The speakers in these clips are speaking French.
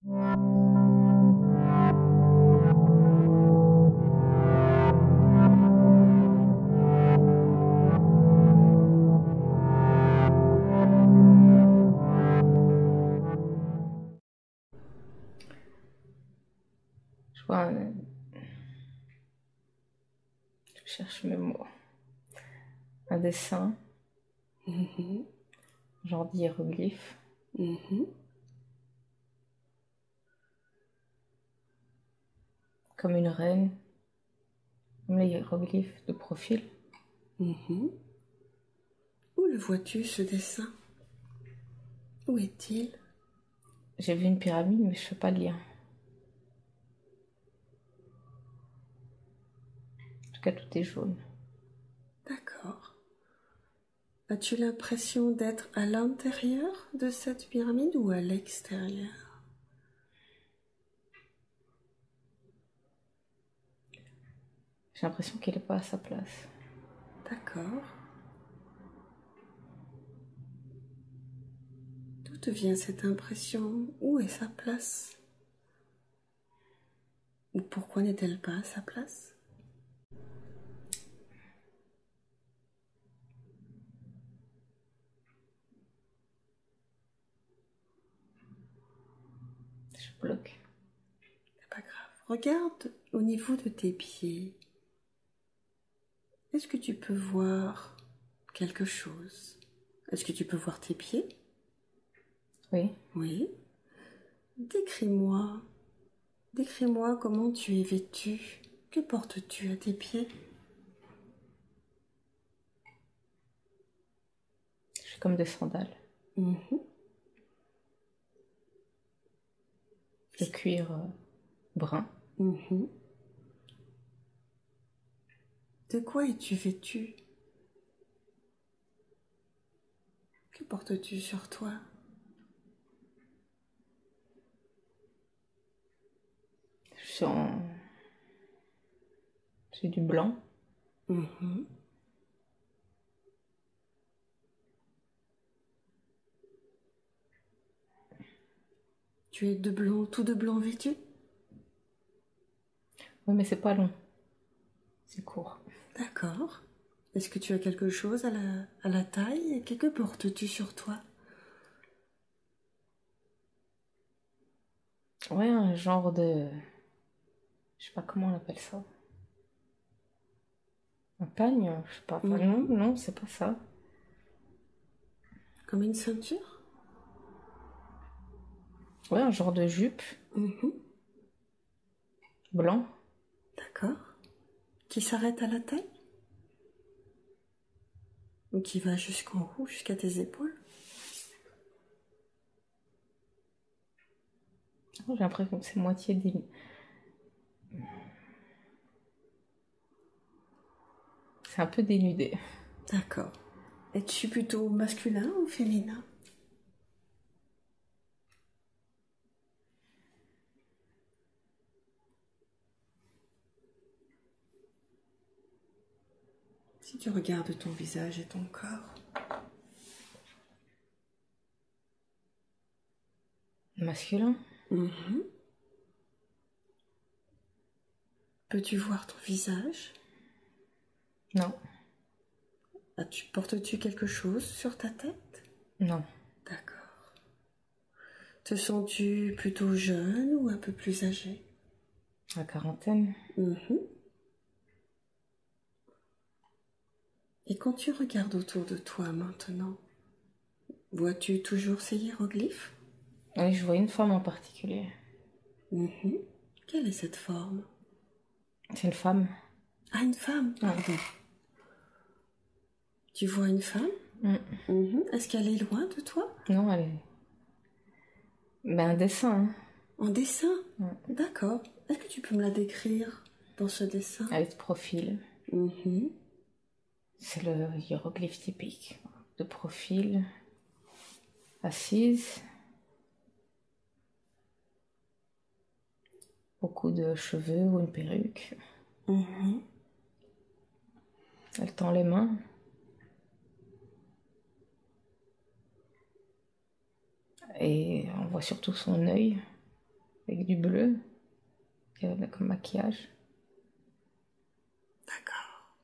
Je vois je cherche mes mots. Un dessin, genre d'hiéroglyphe. Comme une reine, comme les hiéroglyphes de profil. Où le vois-tu, ce dessin? Où est-il? J'ai vu une pyramide, mais je fais pas de lien. En tout cas, tout est jaune. D'accord. As-tu l'impression d'être à l'intérieur de cette pyramide ou à l'extérieur? J'ai l'impression qu'elle n'est pas à sa place. D'accord. D'où te vient cette impression? Où est sa place? Ou pourquoi n'est-elle pas à sa place? Je bloque. C'est pas grave. Regarde au niveau de tes pieds. Est-ce que tu peux voir quelque chose? Est-ce que tu peux voir tes pieds? Oui. Oui. Décris-moi comment tu es vêtue. Que portes-tu à tes pieds? J'ai comme des sandales. De cuir brun. De quoi es-tu vêtue? Que portes-tu sur toi? J'ai du blanc. Tu es de blanc, tout de blanc vêtu? Oui, mais c'est pas long. C'est court. D'accord. Est-ce que tu as quelque chose à la taille? Et que portes-tu sur toi? Ouais, un genre de... Je sais pas comment on appelle ça. Un pagne? Je sais pas. Enfin, non, c'est pas ça. Comme une ceinture? Ouais, un genre de jupe. Blanc. D'accord. Qui s'arrête à la taille? Ou qui va jusqu'en haut, jusqu'à tes épaules? J'ai l'impression que c'est moitié dénudé. C'est un peu dénudé. D'accord. Es-tu plutôt masculin ou féminin? Si tu regardes ton visage et ton corps, Masculin. peux-tu voir ton visage? Non. Portes-tu quelque chose sur ta tête? Non. D'accord. Te sens-tu plutôt jeune ou un peu plus âgé? La quarantaine. Et quand tu regardes autour de toi maintenant, vois-tu toujours ces hiéroglyphes? Oui, je vois une femme en particulier. Quelle est cette forme? C'est une femme. Ah, une femme, pardon. Tu vois une femme? Est-ce qu'elle est loin de toi? Non, elle est... Ben, un dessin. Hein. En dessin? D'accord. Est-ce que tu peux me la décrire dans ce dessin? Elle est de profil. C'est le hiéroglyphe typique. De profil. Assise. Beaucoup de cheveux ou une perruque. Elle tend les mains. Et on voit surtout son œil. avec du bleu, comme maquillage. D'accord.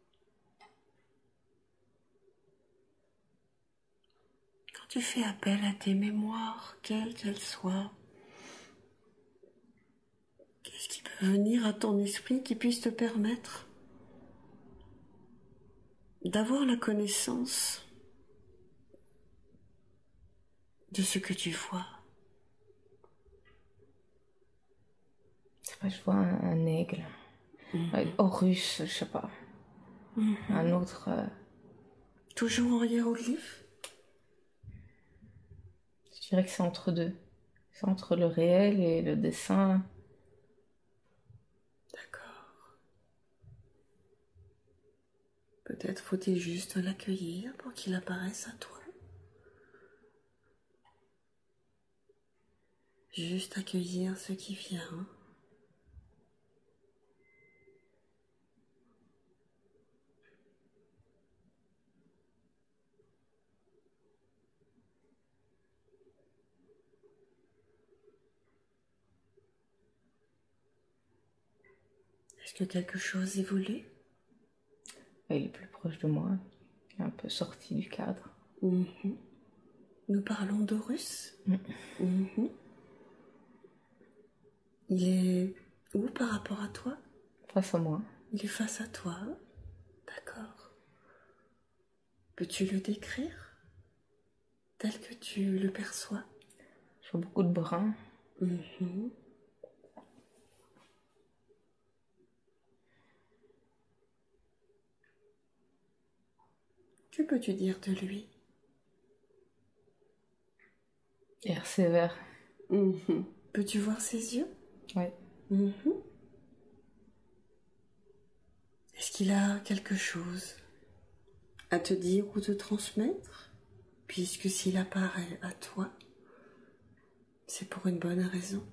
Quand tu fais appel à tes mémoires, quelles qu'elles soient, qu'est-ce qui peut venir à ton esprit qui puisse te permettre d'avoir la connaissance de ce que tu vois? Je vois un aigle, Horus, je sais pas, un autre. Toujours en hiéroglyphe? Je dirais que c'est entre deux. C'est entre le réel et le dessin. D'accord. Peut-être faut-il juste l'accueillir pour qu'il apparaisse à toi. Juste accueillir ce qui vient. Est-ce que quelque chose évolue? Il est plus proche de moi, il est un peu sorti du cadre. Nous parlons d'Horus. Il est où par rapport à toi? Face à moi. Il est face à toi. D'accord. Peux-tu le décrire tel que tu le perçois? Je vois beaucoup de brun. Que peux-tu dire de lui? Air sévère. Peux-tu voir ses yeux? Ouais. Est-ce qu'il a quelque chose à te dire ou te transmettre? Puisque s'il apparaît à toi, c'est pour une bonne raison.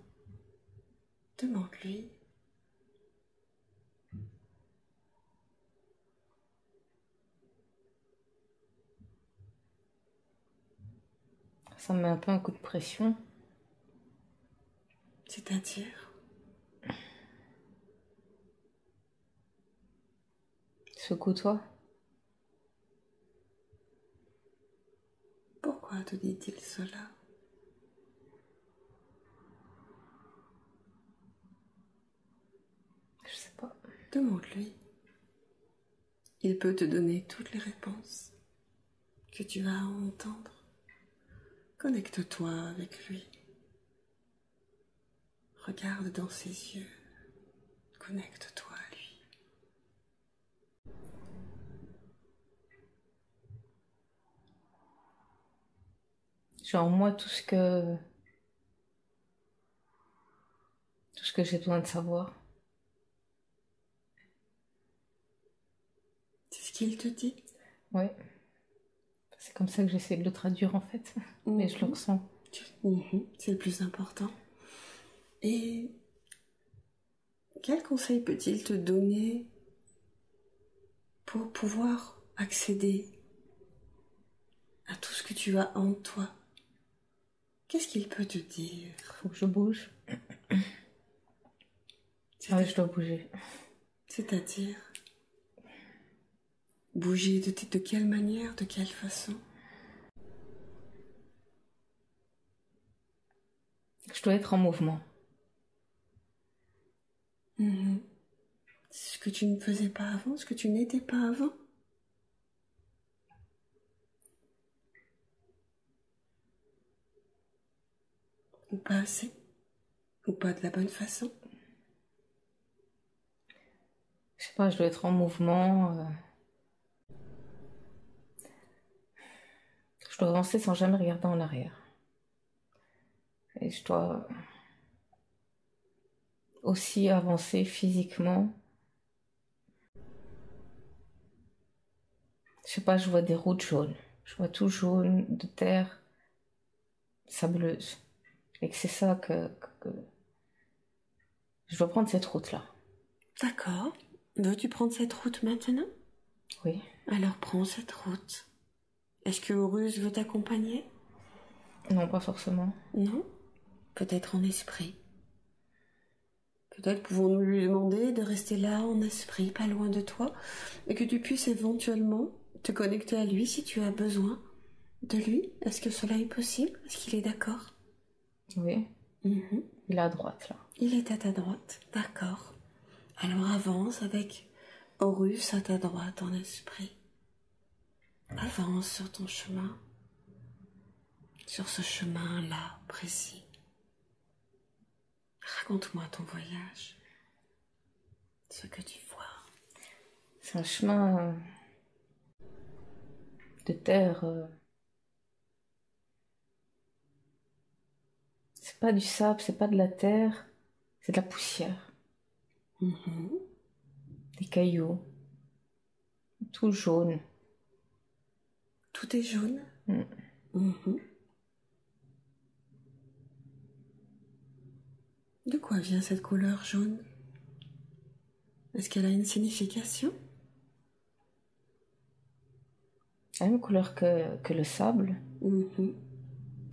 Demande-lui. Ça me met un peu un coup de pression. C'est-à-dire? Secoue-toi. Pourquoi te dit-il cela? Je sais pas. Demande-lui. Il peut te donner toutes les réponses que tu vas entendre. Connecte-toi avec lui. Regarde dans ses yeux. Connecte-toi à lui. J'ai en moi tout ce que j'ai besoin de savoir. C'est ce qu'il te dit? Ouais. C'est comme ça que j'essaie de le traduire en fait. Mais je le ressens. C'est le plus important. Et quel conseil peut-il te donner pour pouvoir accéder à tout ce que tu as en toi? Qu'est-ce qu'il peut te dire? Faut que je bouge. Ah ouais, je dois bouger. C'est-à-dire bouger de quelle manière, de quelle façon? Je dois être en mouvement. Ce que tu ne faisais pas avant, ce que tu n'étais pas avant. Ou pas assez. Ou pas de la bonne façon. Je sais pas, je dois être en mouvement. Je dois avancer sans jamais regarder en arrière. Et je dois aussi avancer physiquement. Je sais pas, je vois des routes jaunes. Je vois tout jaune, de terre sableuse. Et que c'est ça que je dois prendre cette route-là. D'accord. Veux-tu prendre cette route maintenant? Oui. Alors prends cette route. Est-ce que Horus veut t'accompagner? Non, pas forcément. Non? Peut-être en esprit. Peut-être pouvons-nous lui demander de rester là en esprit, pas loin de toi, et que tu puisses éventuellement te connecter à lui si tu as besoin de lui. Est-ce que cela est possible? Est-ce qu'il est d'accord? Oui. Mhm. Il est à droite, là. Il est à ta droite, d'accord. Alors avance avec Horus à ta droite en esprit. Avance sur ton chemin, sur ce chemin-là précis. Raconte-moi ton voyage, ce que tu vois. C'est un chemin de terre. C'est pas du sable, c'est pas de la terre, c'est de la poussière. Mhm. Des cailloux. Tout jaune. Tout est jaune. Mm. Mhm. De quoi vient cette couleur jaune? Est-ce qu'elle a une signification? La même couleur que le sable. Mhm.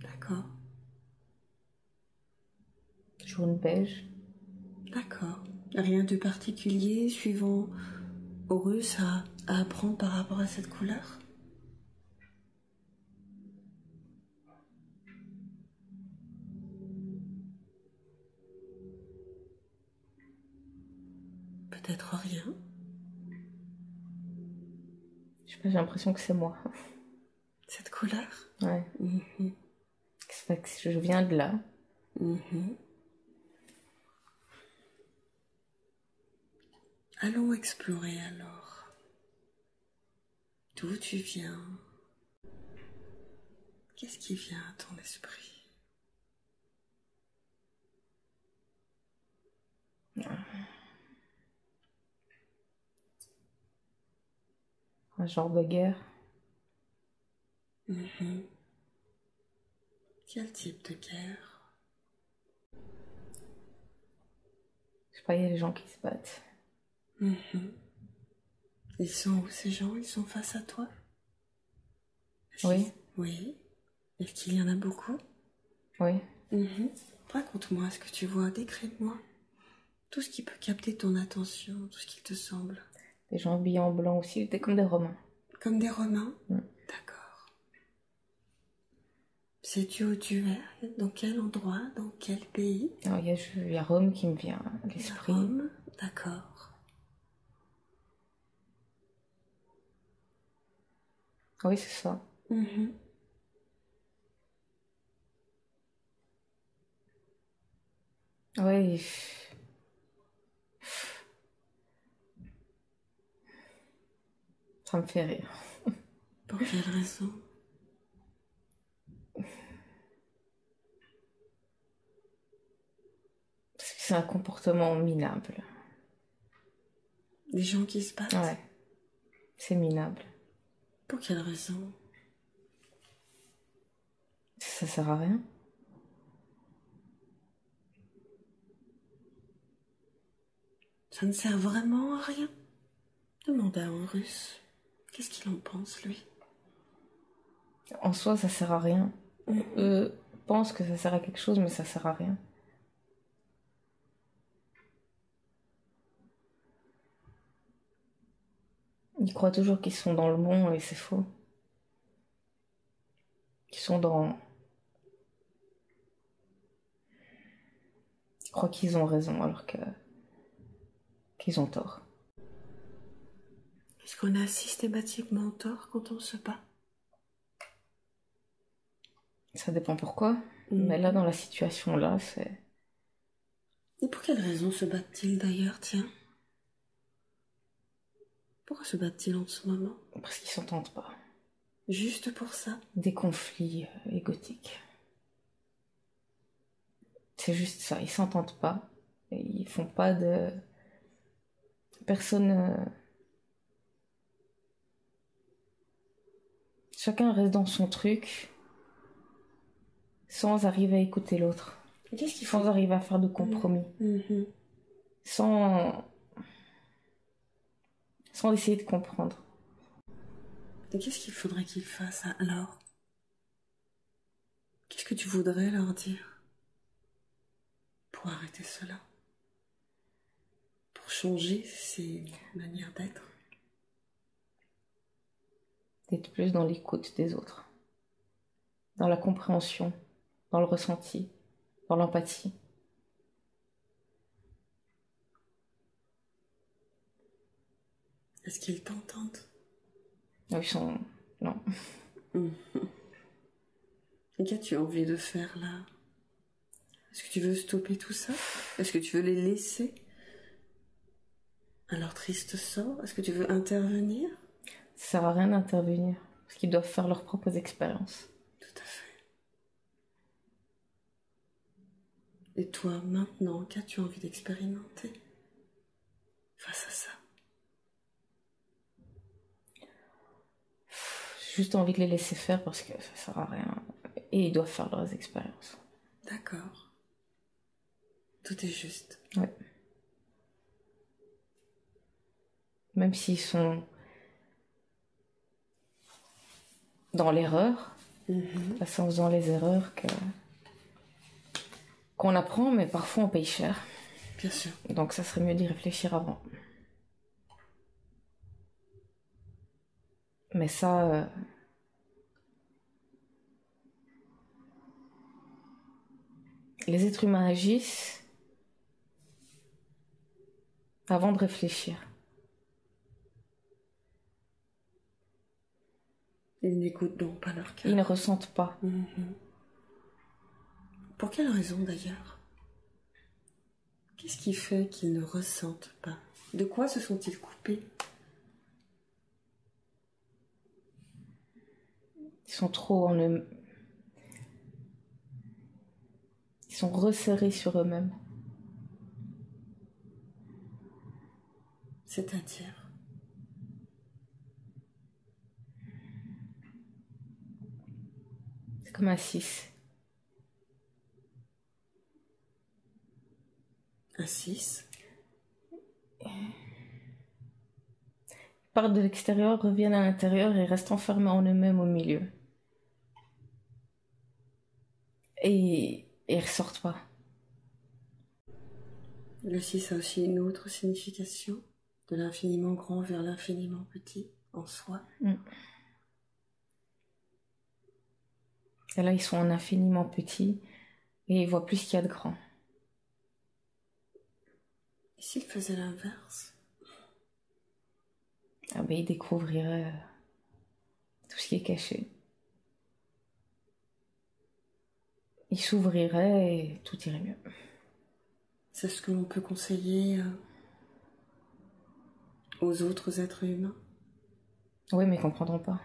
D'accord, Jaune beige. d'accord. Rien de particulier suivant Horus à apprendre par rapport à cette couleur? Peut-être rien. Je sais pas, j'ai l'impression que c'est moi. Cette couleur? Ouais. Mhm. C'est pas que je viens de là. Mhm. Allons explorer alors. D'où tu viens? Qu'est-ce qui vient à ton esprit? Un genre de guerre. Mhm. Quel type de guerre? Je sais pas, il y a des gens qui se battent. Mhm. Ils sont où ces gens? Ils sont face à toi? Oui. Oui. Est-ce qu'il y en a beaucoup? Oui. Mhm. Raconte-moi ce que tu vois, décris-moi. Tout ce qui peut capter ton attention, tout ce qui te semble. Des gens habillés en blanc aussi, des comme des Romains. Comme des Romains? Mm. D'accord. Sais-tu où tu es? Dans quel endroit? Dans quel pays? Alors, il y a Rome qui me vient à l'esprit. Rome? D'accord. Oui, c'est ça. Mhm. Oui. Ça me fait rire. Pour quelle raison? Parce que c'est un comportement minable. Des gens qui se battent? Ouais. C'est minable. Pour quelle raison? Ça sert à rien. Ça ne sert vraiment à rien? Demande à un Russe. Qu'est-ce qu'il en pense, lui? En soi, ça sert à rien. Mhm. Eux pensent que ça sert à quelque chose, mais ça sert à rien. Ils croient toujours qu'ils sont dans le bon et c'est faux. Ils sont dans... Ils croient qu'ils ont raison alors qu'ils ont tort. Est-ce qu'on a systématiquement tort quand on se bat? Ça dépend pourquoi. Mhm. Mais là, dans la situation là, c'est... Et pour quelle raison se battent-ils d'ailleurs, tiens? Pourquoi se battent-ils en ce moment? Parce qu'ils s'entendent pas. Juste pour ça? Des conflits égotiques. C'est juste ça, ils s'entendent pas. Et ils font pas de... Personne... Chacun reste dans son truc sans arriver à écouter l'autre. Et qu'est-ce qu'il Sans faut? arriver à faire de compromis. Mhm. Sans essayer de comprendre. Et qu'est-ce qu'il faudrait qu'ils fassent alors? Qu'est-ce que tu voudrais leur dire pour arrêter cela? changer ces manières d'être? D'être plus dans l'écoute des autres, dans la compréhension, dans le ressenti, dans l'empathie. Est-ce qu'ils t'entendent? Ils sont... Non. Et qu'as-tu envie de faire là? Est-ce que tu veux stopper tout ça? Est-ce que tu veux les laisser à leur triste sort? Est-ce que tu veux intervenir? Ça sert à rien d'intervenir, parce qu'ils doivent faire leurs propres expériences. Tout à fait. Et toi, maintenant, qu'as-tu envie d'expérimenter face à ça? J'ai juste envie de les laisser faire parce que ça sert à rien. Et ils doivent faire leurs expériences. D'accord. Tout est juste. Ouais. Même s'ils sont dans l'erreur, c'est en faisant les erreurs qu'on apprend, mais parfois on paye cher. Bien sûr. Donc ça serait mieux d'y réfléchir avant. Mais ça... les êtres humains agissent avant de réfléchir. Ils n'écoutent donc pas leur cœur. Ils ne ressentent pas. Pour quelle raison d'ailleurs? Qu'est-ce qui fait qu'ils ne ressentent pas? De quoi se sont-ils coupés? Ils sont trop en eux. Ils sont resserrés sur eux-mêmes. C'est-à-dire? C'est comme un 6. Un 6? Ils partent de l'extérieur, reviennent à l'intérieur et restent enfermés en eux-mêmes au milieu. Et ils ressortent pas. Le 6 a aussi une autre signification, de l'infiniment grand vers l'infiniment petit en soi. Et là, ils sont en infiniment petits et ils voient plus ce qu'il y a de grand. Et s'ils faisaient l'inverse? Ah ben, ils découvriraient tout ce qui est caché. Ils s'ouvriraient et tout irait mieux. C'est ce que l'on peut conseiller aux autres êtres humains? Oui, mais ils comprendront pas.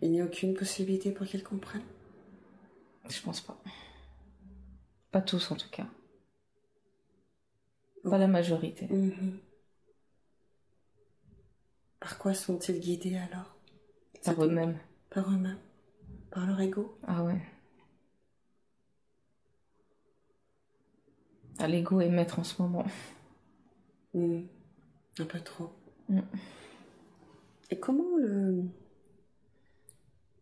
Il n'y a aucune possibilité pour qu'ils comprennent? Je pense pas. Pas tous en tout cas. Pas la majorité. Par quoi sont-ils guidés alors? Par eux-mêmes. Par eux-mêmes? Par leur ego? Ah ouais. Ah, l'ego est maître en ce moment. Un peu trop. Et comment le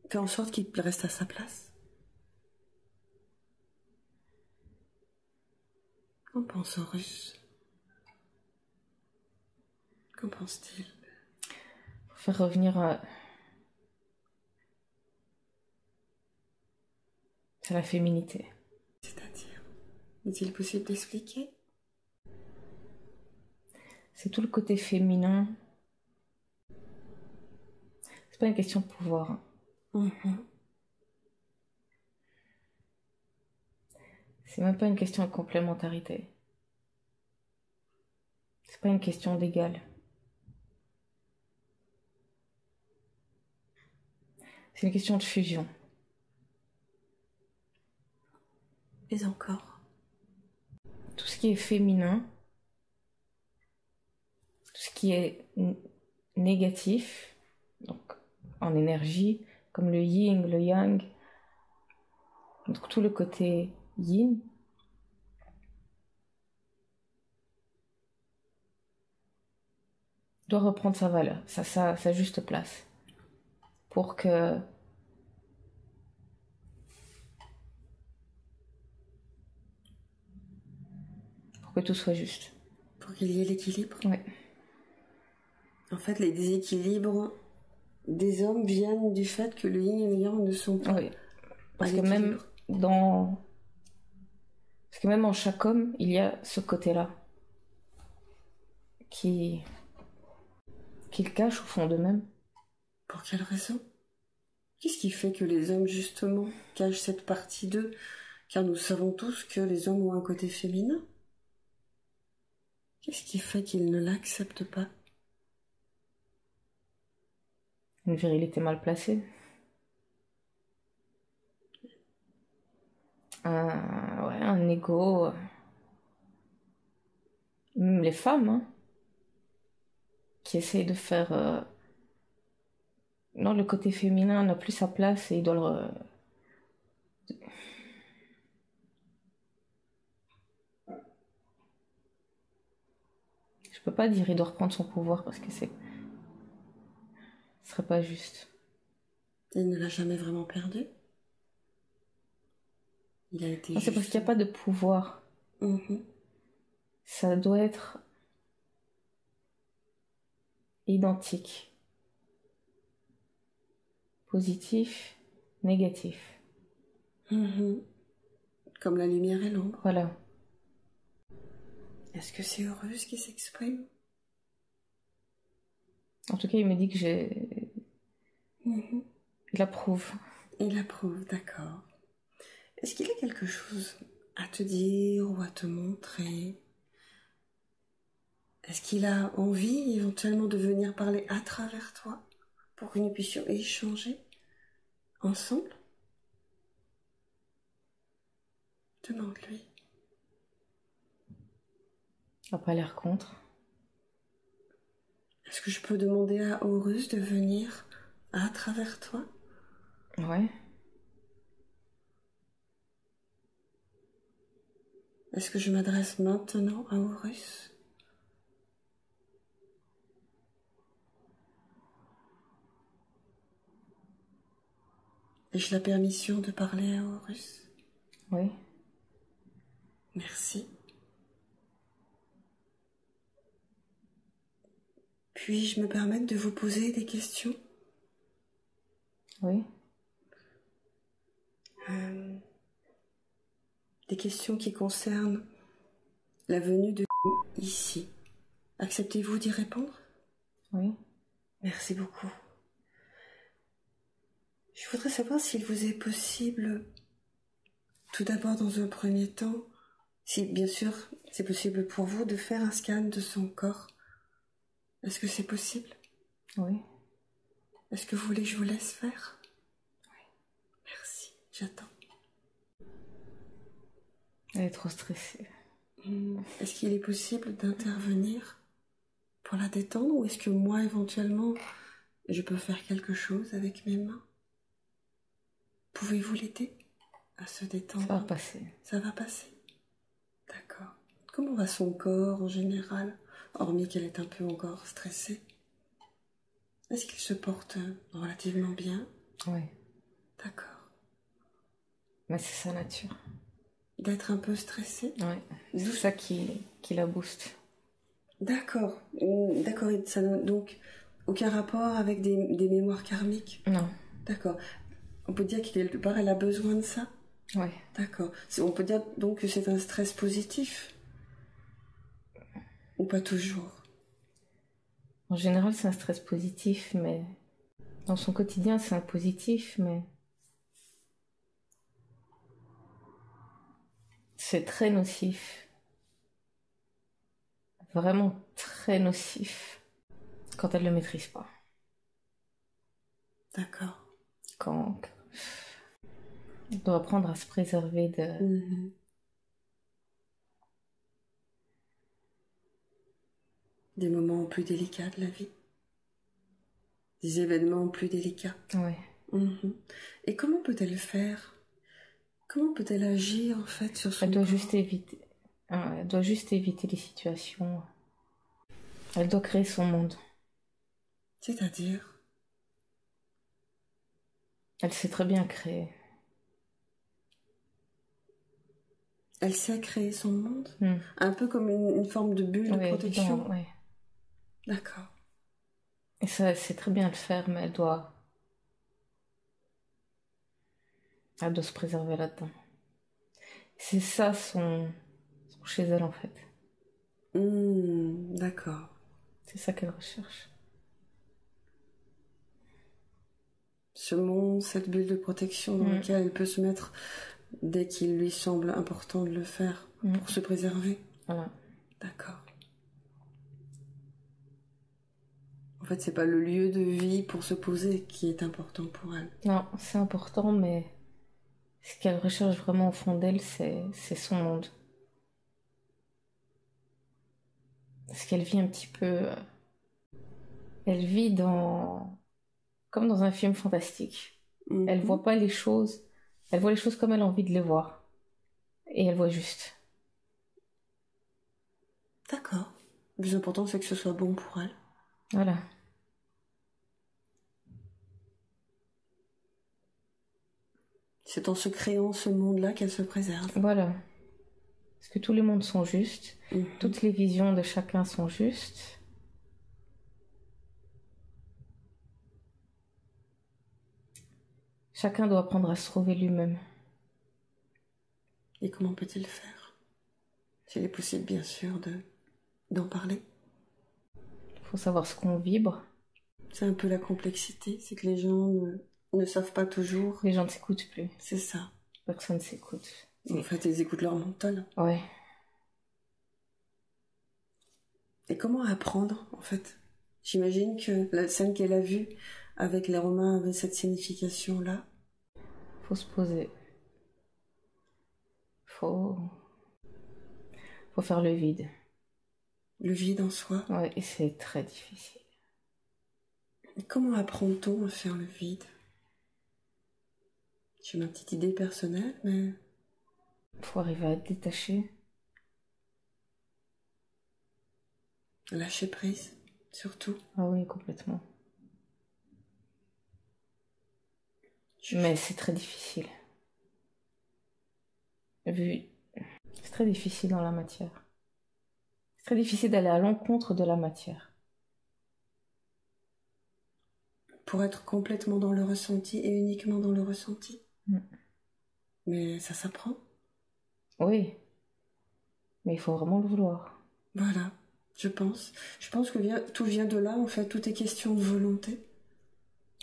faire en sorte qu'il reste à sa place? Qu'en pense Horus? Qu'en pense-t-il? Pour faire revenir à la féminité. C'est-à-dire? Est-il possible d'expliquer? C'est tout le côté féminin. C'est pas une question de pouvoir. C'est même pas une question de complémentarité. C'est pas une question d'égal. C'est une question de fusion. Mais encore? Tout ce qui est féminin, tout ce qui est négatif, donc en énergie, comme le yin, le yang, donc tout le côté yin, doit reprendre sa valeur, sa juste place, pour que que tout soit juste. Pour qu'il y ait l'équilibre. Oui. En fait, les déséquilibres des hommes viennent du fait que le yin et le yang ne sont pas. Oui. Parce que même en chaque homme, il y a ce côté-là qu'ils cachent au fond d'eux-mêmes. Pour quelle raison? Qu'est-ce qui fait que les hommes, justement, cachent cette partie d'eux? Car nous savons tous que les hommes ont un côté féminin. Qu'est-ce qui fait qu'ils ne l'acceptent pas? Une virilité mal placée. Un ego. Même les femmes, hein, qui essayent de faire... Non, le côté féminin n'a plus sa place et il doit Je peux pas dire il doit reprendre son pouvoir parce que ce serait pas juste. Il ne l'a jamais vraiment perdu. Il a été. C'est parce qu'il n'y a pas de pouvoir. Ça doit être identique. Positif, négatif. Comme la lumière et l'ombre. Voilà. Est-ce que c'est Horus qui s'exprime? En tout cas, il me dit que Il approuve. Il approuve, d'accord. Est-ce qu'il a quelque chose à te dire ou à te montrer? Est-ce qu'il a envie éventuellement de venir parler à travers toi pour que nous puissions échanger ensemble? Demande-lui. Il n'a pas l'air contre. Est-ce que je peux demander à Horus de venir à travers toi? Ouais. Est-ce que je m'adresse maintenant à Horus? Ai-je la permission de parler à Horus? Oui. Merci. Puis-je me permettre de vous poser des questions? Oui. Des questions qui concernent la venue de ici. Acceptez-vous d'y répondre? Oui. Merci beaucoup. Je voudrais savoir s'il vous est possible, tout d'abord dans un premier temps, si bien sûr c'est possible pour vous, de faire un scan de son corps. Est-ce que c'est possible? Oui. Est-ce que vous voulez que je vous laisse faire? Oui. Merci, j'attends. Elle est trop stressée. Est-ce qu'il est possible d'intervenir pour la détendre ou est-ce que moi éventuellement je peux faire quelque chose avec mes mains? Pouvez-vous l'aider à se détendre? Ça va passer. Ça va passer. D'accord. Comment va son corps en général, hormis qu'elle est un peu encore stressée? Est-ce qu'il se porte relativement bien? Oui. D'accord. Mais c'est sa nature. D'être un peu stressée? Oui. C'est ça qui la booste. D'accord. D'accord. Ça n'a donc aucun rapport avec des mémoires karmiques? Non. D'accord. On peut dire que quelque part elle a besoin de ça? Oui. D'accord. On peut dire donc que c'est un stress positif? Ou pas toujours? En général, c'est un stress positif, mais dans son quotidien, c'est un positif, mais c'est très nocif. Vraiment très nocif quand elle ne le maîtrise pas. D'accord. Quand on doit apprendre à se préserver de... Des moments plus délicats de la vie. Des événements plus délicats. Oui. Et comment peut-elle faire? Comment peut-elle agir en fait sur son Elle doit corps? Elle doit juste éviter les situations. Elle doit créer son monde. C'est-à-dire? Elle sait très bien créer. Elle sait créer son monde, Mm. un peu comme une forme de bulle de Ouais, protection. évidemment, ouais. D'accord. Et ça, elle sait très bien le faire, mais elle doit se préserver là-dedans. C'est ça son chez elle, en fait. D'accord. C'est ça qu'elle recherche. Ce monde, cette bulle de protection dans laquelle elle peut se mettre dès qu'il lui semble important de le faire pour se préserver. Voilà. D'accord. En fait, c'est pas le lieu de vie pour se poser qui est important pour elle. Non, c'est important, mais ce qu'elle recherche vraiment au fond d'elle, c'est son monde. Parce qu'elle vit un petit peu... Elle vit comme dans un film fantastique. Elle voit pas les choses. Elle voit les choses comme elle a envie de les voir. Et elle voit juste. D'accord. Le plus important, c'est que ce soit bon pour elle. Voilà. C'est en se créant ce monde-là qu'elle se préserve. Voilà. Parce que tous les mondes sont justes. Toutes les visions de chacun sont justes. Chacun doit apprendre à se trouver lui-même. Et comment peut-il faire? S'il est possible, bien sûr, d'en parler. Il faut savoir ce qu'on vibre. C'est un peu la complexité, c'est que les gens ne savent pas toujours. Les gens ne s'écoutent plus. C'est ça. Personne ne s'écoute. En fait, ils écoutent leur mental. Ouais. Et comment apprendre, en fait? J'imagine que la scène qu'elle a vue avec les Romains avait cette signification-là. Faut se poser. Faut faire le vide. Le vide en soi. Ouais, et c'est très difficile. Et comment apprend-on à faire le vide? J'ai ma petite idée personnelle, mais... Faut arriver à être détaché. Lâcher prise, surtout. Ah oui, complètement. Mais c'est très difficile. C'est très difficile dans la matière. C'est très difficile d'aller à l'encontre de la matière. Pour être complètement dans le ressenti et uniquement dans le ressenti. Mais ça s'apprend. Oui. Mais il faut vraiment le vouloir. Voilà, je pense. Je pense que tout vient de là, en fait. Tout est question de volonté.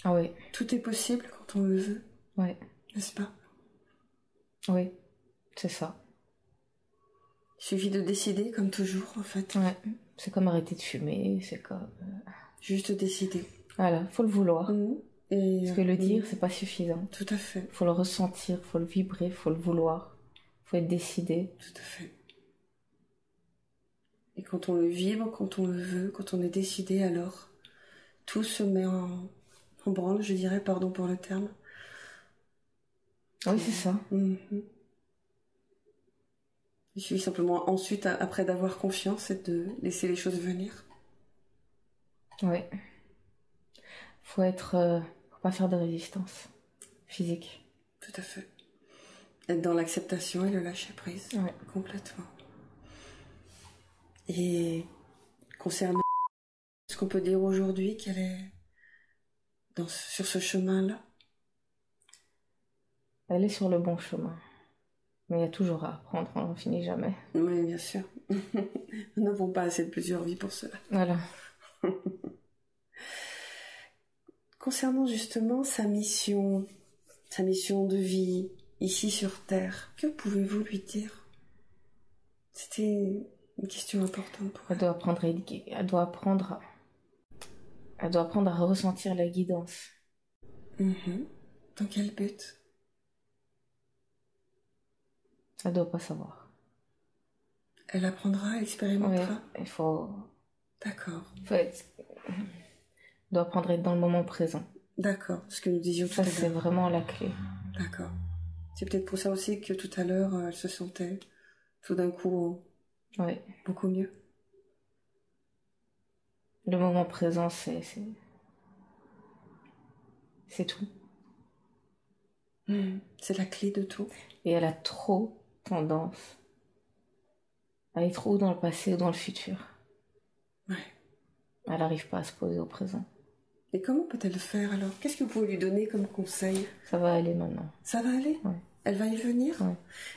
Ah oui. Tout est possible quand on le veut. Ouais. N'est-ce pas? Oui, c'est ça. Il suffit de décider, comme toujours, en fait. Ouais. C'est comme arrêter de fumer, c'est comme... Juste décider. Voilà, faut le vouloir. Et, parce que le dire, c'est pas suffisant. Tout à fait. Faut le ressentir, faut le vibrer, faut le vouloir. Faut être décidé. Tout à fait. Et quand on le vibre, quand on le veut, quand on est décidé, alors tout se met en branle, je dirais, pardon pour le terme. Oui, c'est ça. Il suffit simplement ensuite, après d'avoir confiance, et de laisser les choses venir. Oui. Faut pas faire de résistance physique. Tout à fait. Être dans l'acceptation et le lâcher prise. Ouais. Complètement. Et concernant ce qu'on peut dire aujourd'hui, qu'elle est sur ce chemin-là? Elle est sur le bon chemin. Mais il y a toujours à apprendre, on n'en finit jamais. Oui, bien sûr. Nous n'avons pas assez de plusieurs vies pour cela. Voilà. Concernant justement sa mission de vie ici sur Terre, que pouvez-vous lui dire? C'était une question importante pour elle. Elle doit apprendre à ressentir la guidance. Dans quel but? Elle doit pas savoir. Elle apprendra, elle expérimentera. Ouais, il faut... D'accord. Elle doit apprendre à être dans le moment présent. D'accord, ce que nous disions tout à l'heure. Ça, c'est vraiment la clé. D'accord. C'est peut-être pour ça aussi que tout à l'heure, elle se sentait tout d'un coup beaucoup mieux. Le moment présent, c'est tout. C'est la clé de tout. Et elle a trop tendance à être ou dans le passé ou dans le futur. Ouais. Elle n'arrive pas à se poser au présent. Et comment peut-elle faire alors? Qu'est-ce que vous pouvez lui donner comme conseil? Ça va aller maintenant. Ça va aller? Ouais. Elle va y venir? Ouais.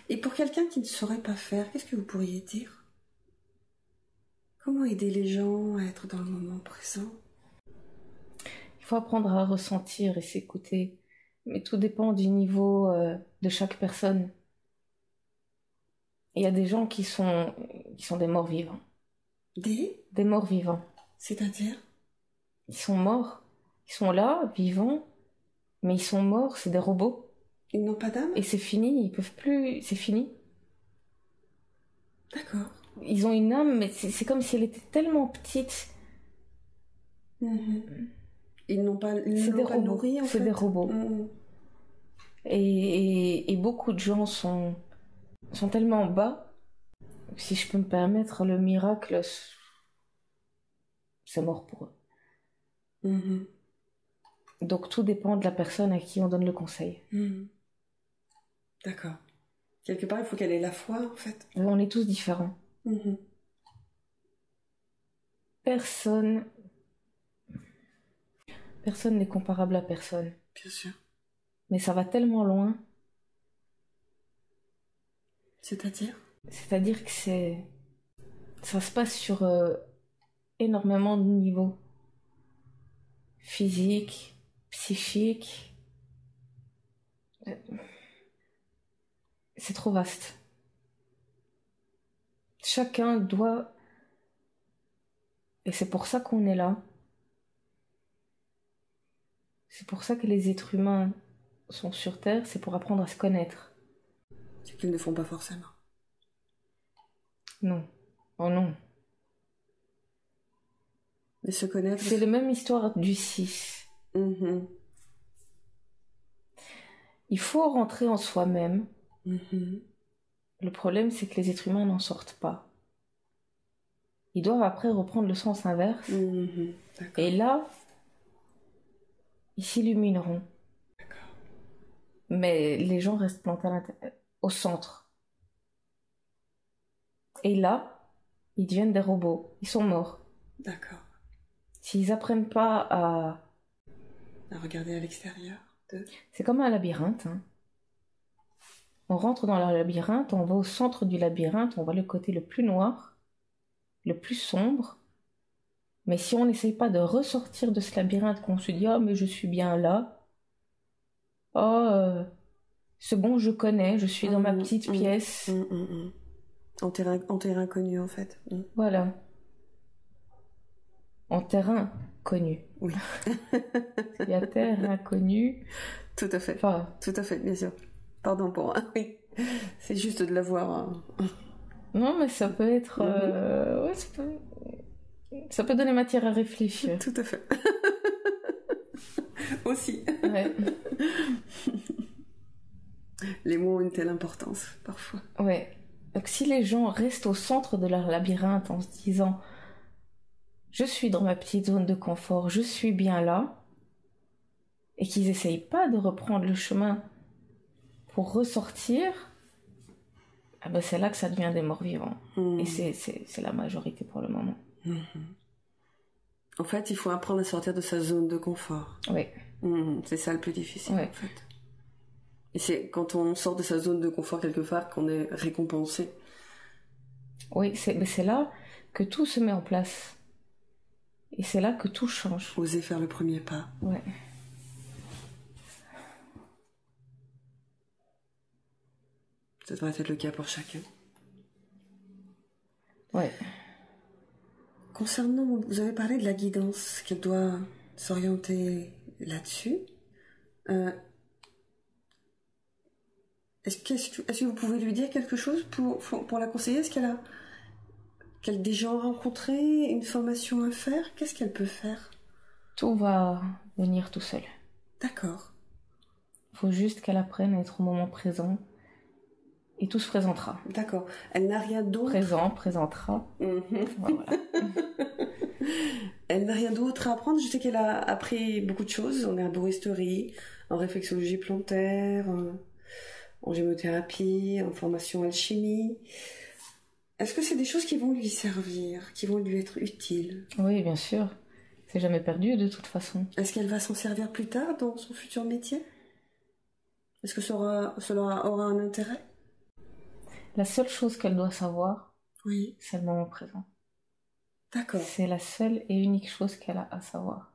Et pour quelqu'un qui ne saurait pas faire, qu'est-ce que vous pourriez dire? Comment aider les gens à être dans le moment présent? Il faut apprendre à ressentir et s'écouter. Mais tout dépend du niveau de chaque personne. Il y a des gens qui sont des morts vivants. Des morts vivants. C'est-à-dire? Ils sont morts. Ils sont là, vivants, mais ils sont morts, c'est des robots. Ils n'ont pas d'âme? Et c'est fini, ils peuvent plus, c'est fini. D'accord. Ils ont une âme, mais c'est comme si elle était tellement petite. Ils n'ont pas, c'est des robots. Nourri, en fait. C'est des robots. Et beaucoup de gens sont tellement bas, si je peux me permettre, le miracle, c'est mort pour eux. Donc tout dépend de la personne à qui on donne le conseil. D'accord. Quelque part, il faut qu'elle ait la foi, en fait. On est tous différents. Personne n'est comparable à personne. Bien sûr. Mais ça va tellement loin. C'est-à-dire? C'est-à-dire que ça se passe sur énormément de niveaux. Physique, psychique. C'est trop vaste. Chacun doit... Et c'est pour ça qu'on est là. C'est pour ça que les êtres humains sont sur Terre, c'est pour apprendre à se connaître. C'est qu'ils ne font pas forcément. Non. Oh non. Mais se connaître... C'est la même histoire du 6. Il faut rentrer en soi-même. Le problème, c'est que les êtres humains n'en sortent pas. Ils doivent après reprendre le sens inverse. Et là, ils s'illumineront. Mais les gens restent plantés au centre. Et là, ils deviennent des robots. Ils sont morts. D'accord. S'ils apprennent pas à regarder à l'extérieur. C'est comme un labyrinthe. On rentre dans le labyrinthe, on va au centre du labyrinthe, on voit le côté le plus noir, le plus sombre. Mais si on n'essaye pas de ressortir de ce labyrinthe, qu'on se dit « Oh, mais je suis bien là. Oh, c'est bon, je connais, je suis dans ma petite pièce. » En terrain connu, en fait. Voilà. En terrain connu. Oui. Il y a terrain connu. Tout à fait. Enfin, tout à fait, bien sûr. Pardon pour... Oui. C'est juste de l'avoir... Non, mais ça peut être... ouais, ça peut donner matière à réfléchir. Tout à fait. Aussi. Ouais. Les mots ont une telle importance, parfois. Ouais. Donc si les gens restent au centre de leur labyrinthe en se disant « Je suis dans ma petite zone de confort, je suis bien là », et qu'ils n'essayent pas de reprendre le chemin pour ressortir, ah ben c'est là que ça devient des morts vivants. Et c'est la majorité pour le moment. En fait, il faut apprendre à sortir de sa zone de confort. Oui. C'est ça le plus difficile, ouais. En fait. Et c'est quand on sort de sa zone de confort quelque part qu'on est récompensé. Oui, c'est là que tout se met en place. Et c'est là que tout change. Oser faire le premier pas. Ouais. Ça devrait être le cas pour chacun. Ouais. Concernant, vous avez parlé de la guidance, qu'elle doit s'orienter là-dessus. Est-ce que vous pouvez lui dire quelque chose pour la conseiller? Est-ce qu'elle a déjà rencontré, une formation à faire? Qu'est-ce qu'elle peut faire? Tout va venir tout seul. D'accord. Il faut juste qu'elle apprenne à être au moment présent. Et tout se présentera. D'accord. Elle n'a rien d'autre. Présentera. Voilà. Elle n'a rien d'autre à apprendre. Je sais qu'elle a appris beaucoup de choses en herboristerie, en réflexologie plantaire, en gémothérapie, en formation alchimie. Est-ce que c'est des choses qui vont lui servir, qui vont lui être utiles? Oui, bien sûr. C'est jamais perdu de toute façon. Est-ce qu'elle va s'en servir plus tard dans son futur métier? Est-ce que cela aura un intérêt? La seule chose qu'elle doit savoir, oui, c'est le moment présent. D'accord. C'est la seule et unique chose qu'elle a à savoir.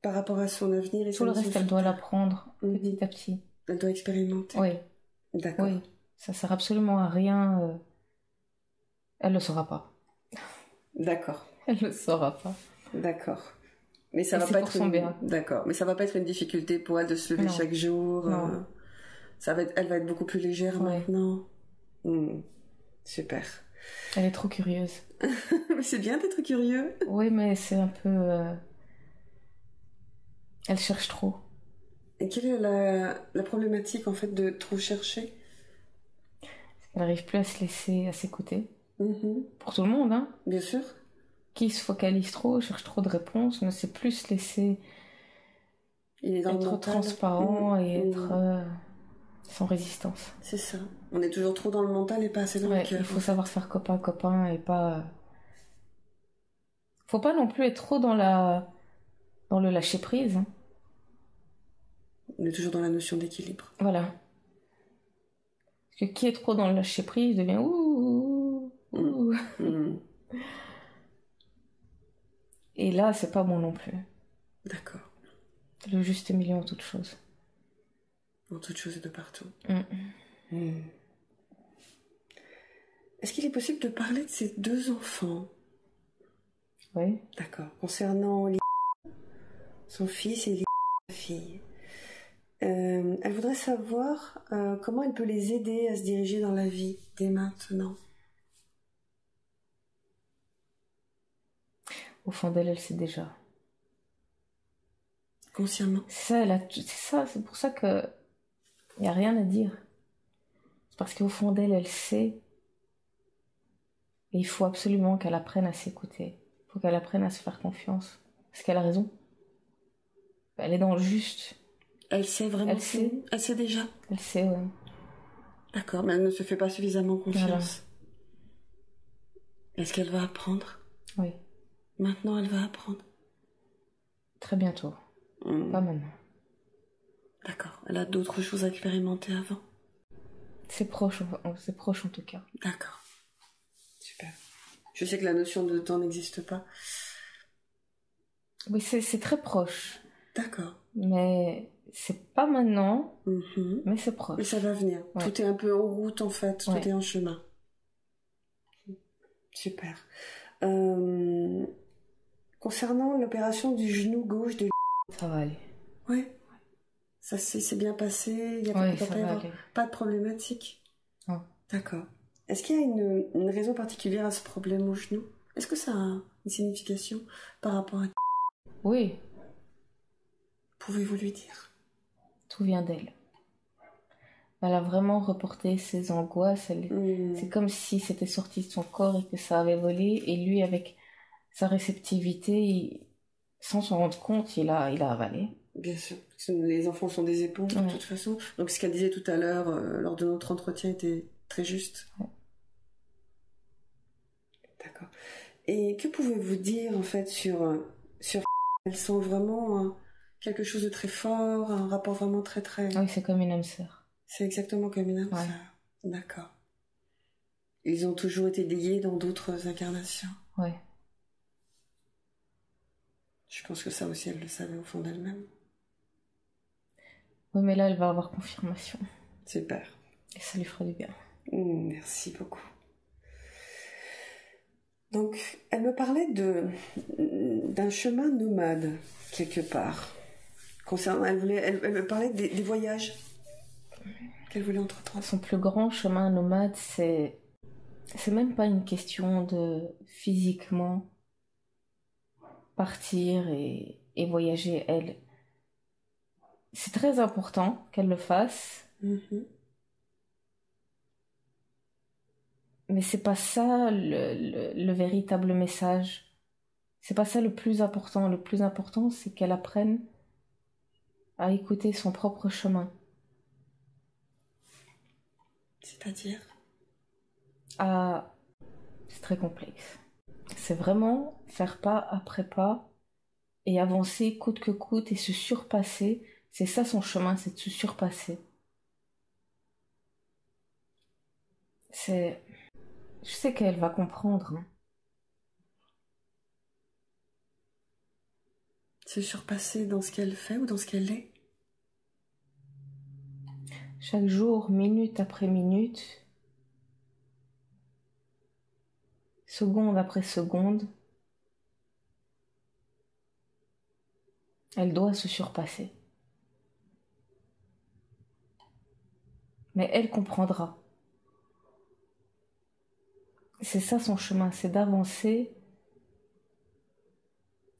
Par rapport à son avenir et tout le reste, elle doit l'apprendre petit à petit. Elle doit expérimenter. Oui. D'accord. Oui. Ça sert absolument à rien. Elle le saura pas. D'accord. Elle le saura pas. D'accord. Mais ça va pas être son bien. D'accord. Mais ça va pas être une difficulté pour elle de se lever chaque jour. Non. Elle va être beaucoup plus légère maintenant. Super. Elle est trop curieuse. Mais c'est bien d'être curieux. Oui, mais c'est un peu... Elle cherche trop. Et quelle est la problématique en fait de trop chercher? Elle n'arrive plus à se laisser, à s'écouter. Pour tout le monde, hein. Bien sûr. Qui se focalise trop, cherche trop de réponses, ne sait plus se laisser être transparent et être sans résistance. C'est ça. On est toujours trop dans le mental et pas assez dans le cœur. Il faut savoir faire copain et pas... Faut pas non plus être trop dans le lâcher prise. Hein. On est toujours dans la notion d'équilibre. Voilà. Parce que qui est trop dans le lâcher prise devient ouh. Et là, c'est pas bon non plus. D'accord. C'est le juste milieu en toute chose. En toute chose et de partout. Est-ce qu'il est possible de parler de ces deux enfants? Oui. D'accord. Concernant son fils et sa fille. Elle voudrait savoir comment elle peut les aider à se diriger dans la vie dès maintenant. Au fond d'elle, elle sait déjà. Consciemment. C'est c'est pour ça que il n'y a rien à dire. C'est parce qu'au fond d'elle, elle sait. Et il faut absolument qu'elle apprenne à s'écouter. Il faut qu'elle apprenne à se faire confiance. Parce qu'elle a raison. Elle est dans le juste. Elle sait vraiment. Elle sait. Elle sait déjà. Elle sait, oui. D'accord, mais elle ne se fait pas suffisamment confiance. Voilà. Est-ce qu'elle va apprendre? Oui. Maintenant, elle va apprendre. Très bientôt. Pas maintenant. D'accord. Elle a d'autres choses à expérimenter avant. C'est proche en tout cas. D'accord. Super. Je sais que la notion de temps n'existe pas. Oui, c'est très proche. D'accord. Mais c'est pas maintenant, mais c'est proche. Mais ça va venir. Ouais. Tout est un peu en route en fait, tout est en chemin. Super. Concernant l'opération du genou gauche de... Ça va aller. Ouais. Ça c'est bien passé, il n'y a pas de problématique. Non. D'accord. Est-ce qu'il y a une raison particulière à ce problème au genou? Est-ce que ça a une signification par rapport à... Oui. Pouvez-vous lui dire? Tout vient d'elle. Elle a vraiment reporté ses angoisses. C'est comme si c'était sorti de son corps et que ça avait volé. Et lui, avec sa réceptivité, sans s'en rendre compte, il a avalé. Bien sûr. Les enfants sont des éponges de toute façon. Donc ce qu'elle disait tout à l'heure lors de notre entretien était très juste. Ouais. D'accord. Et que pouvez-vous dire en fait sur elle sent vraiment quelque chose de très fort, un rapport vraiment très très... Oui, c'est comme une âme sœur. C'est exactement comme une âme sœur. D'accord. Ils ont toujours été liés dans d'autres incarnations. Oui. Je pense que ça aussi, elle le savait au fond d'elle-même. Oui, mais là, elle va avoir confirmation. Super. Et ça lui fera du bien. Merci beaucoup. Donc, elle me parlait d'un chemin nomade, quelque part. Elle me parlait des voyages qu'elle voulait entreprendre. Son plus grand chemin nomade, c'est même pas une question de physiquement partir et voyager, elle. C'est très important qu'elle le fasse. Mais c'est pas ça le véritable message. C'est pas ça le plus important. Le plus important, c'est qu'elle apprenne à écouter son propre chemin. C'est-à-dire? À très complexe. C'est vraiment faire pas après pas et avancer coûte que coûte et se surpasser. C'est ça son chemin, c'est de se surpasser. Je sais qu'elle va comprendre. Hein. Se surpasser dans ce qu'elle fait ou dans ce qu'elle est. Chaque jour, minute après minute, seconde après seconde, elle doit se surpasser. Mais elle comprendra. C'est ça son chemin, c'est d'avancer.